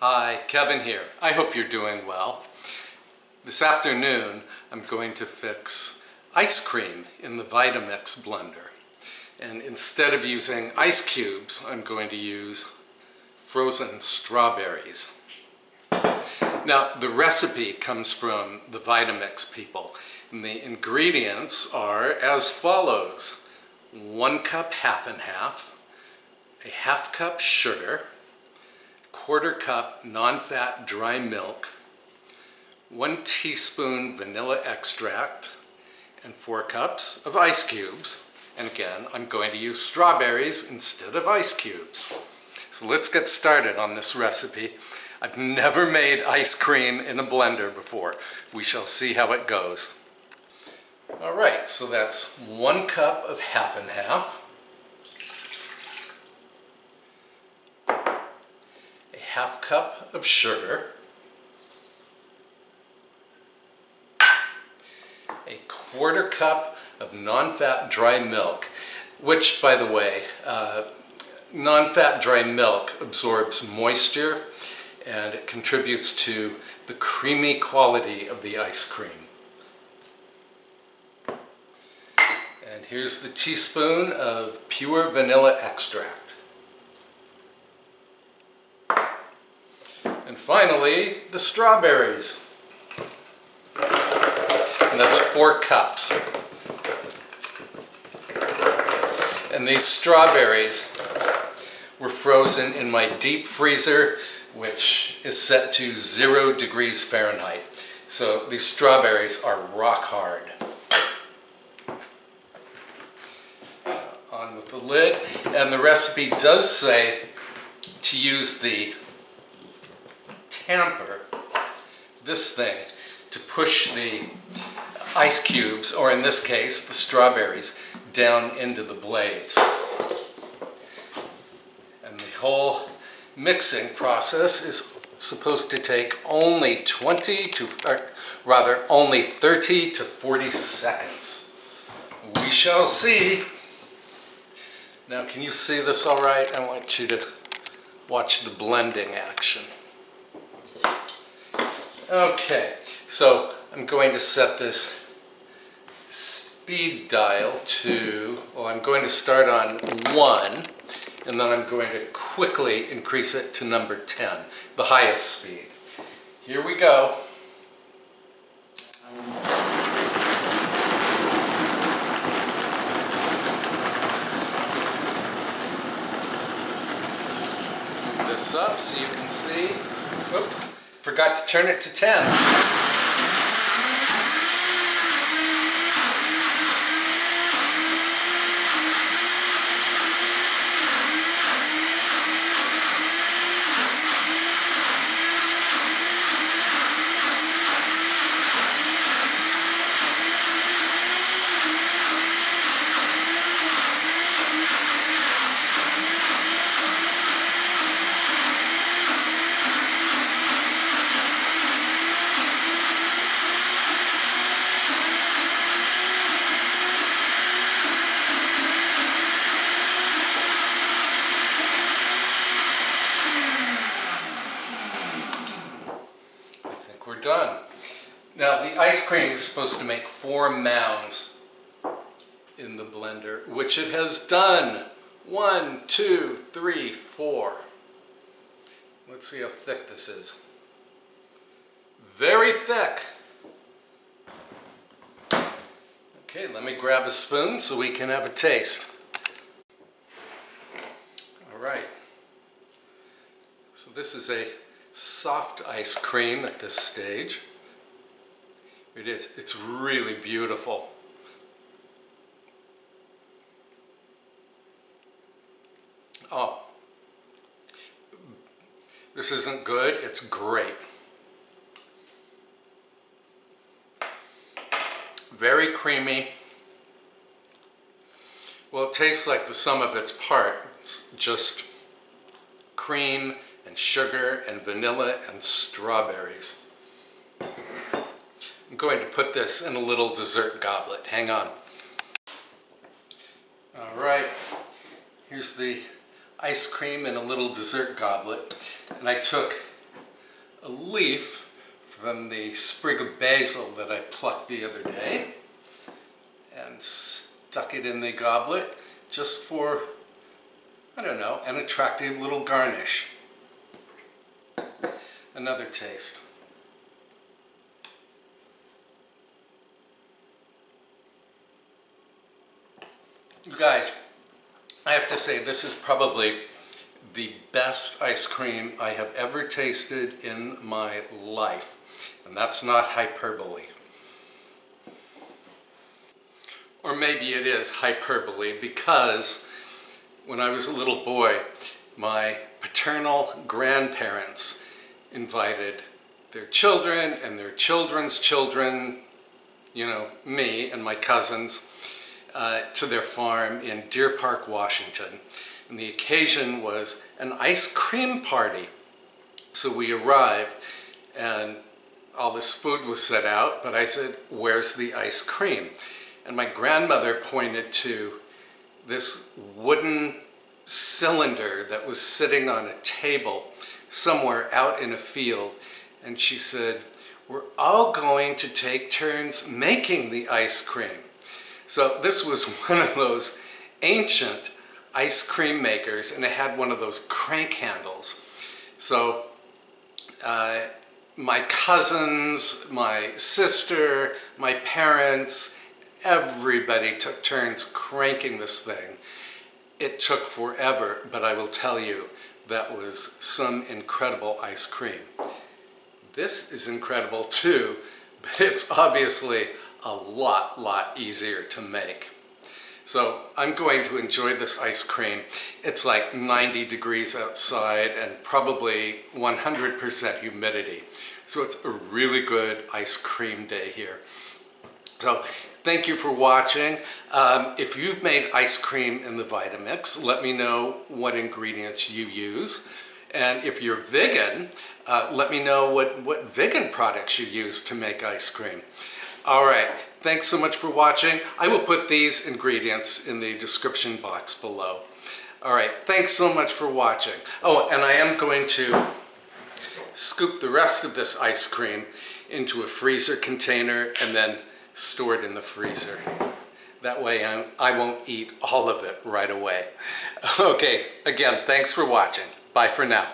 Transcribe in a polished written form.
Hi, Kevin here. I hope you're doing well. This afternoon, I'm going to fix ice cream in the Vitamix blender. And instead of using ice cubes, I'm going to use frozen strawberries. Now, the recipe comes from the Vitamix people. And the ingredients are as follows. 1 cup half and half, a half cup sugar, 1/4 cup non-fat dry milk, 1 teaspoon vanilla extract, and 4 cups of ice cubes. And again, I'm going to use strawberries instead of ice cubes. So let's get started on this recipe. I've never made ice cream in a blender before. We shall see how it goes. All right, so that's 1 cup of half and half, half cup of sugar, a 1/4 cup of non-fat dry milk, which, by the way, non-fat dry milk absorbs moisture and it contributes to the creamy quality of the ice cream. And here's the teaspoon of pure vanilla extract. And finally, the strawberries. And that's 4 cups. And these strawberries were frozen in my deep freezer, which is set to 0 degrees Fahrenheit. So these strawberries are rock hard. On with the lid. And the recipe does say to use the tamper, this thing, to push the ice cubes, or in this case, the strawberries, down into the blades. And the whole mixing process is supposed to take only only 30 to 40 seconds. We shall see. Now, can you see this all right? I want you to watch the blending action. Okay, so I'm going to set this speed dial to, well, I'm going to start on 1, and then I'm going to quickly increase it to number 10, the highest speed. Here we go. Move this up so you can see. Oops. Forgot to turn it to 10. We're done. Now, the ice cream is supposed to make 4 mounds in the blender, which it has done. 1, 2, 3, 4. Let's see how thick this is. Very thick. Okay, let me grab a spoon so we can have a taste. All right. So this is a soft ice cream at this stage. It is. It's really beautiful. Oh, this isn't good. It's great. Very creamy. Well, it tastes like the sum of its parts, just cream and sugar and vanilla and strawberries. I'm going to put this in a little dessert goblet. Hang on. All right, here's the ice cream in a little dessert goblet. And I took a leaf from the sprig of basil that I plucked the other day and stuck it in the goblet just for, I don't know, an attractive little garnish. Another taste. You guys, I have to say this is probably the best ice cream I have ever tasted in my life. And that's not hyperbole. Or maybe it is hyperbole because when I was a little boy, my paternal grandparents invited their children and their children's children, you know, me and my cousins, to their farm in Deer Park, Washington. And the occasion was an ice cream party. So we arrived and all this food was set out, but I said, "Where's the ice cream?" And my grandmother pointed to this wooden cylinder that was sitting on a table somewhere out in a field. And she said, "We're all going to take turns making the ice cream." So this was one of those ancient ice cream makers, and it had one of those crank handles. So my cousins, my sister, my parents, everybody took turns cranking this thing. It took forever, but I will tell you, that was some incredible ice cream. This is incredible too, but it's obviously a lot easier to make. So I'm going to enjoy this ice cream. It's like 90 degrees outside and probably 100% humidity. So it's a really good ice cream day here. So thank you for watching. If you've made ice cream in the Vitamix, let me know what ingredients you use. And if you're vegan, let me know what vegan products you use to make ice cream. All right, thanks so much for watching. I will put these ingredients in the description box below. All right, thanks so much for watching. Oh, and I am going to scoop the rest of this ice cream into a freezer container and then store it in the freezer. That way I won't eat all of it right away. Okay, again, thanks for watching. Bye for now.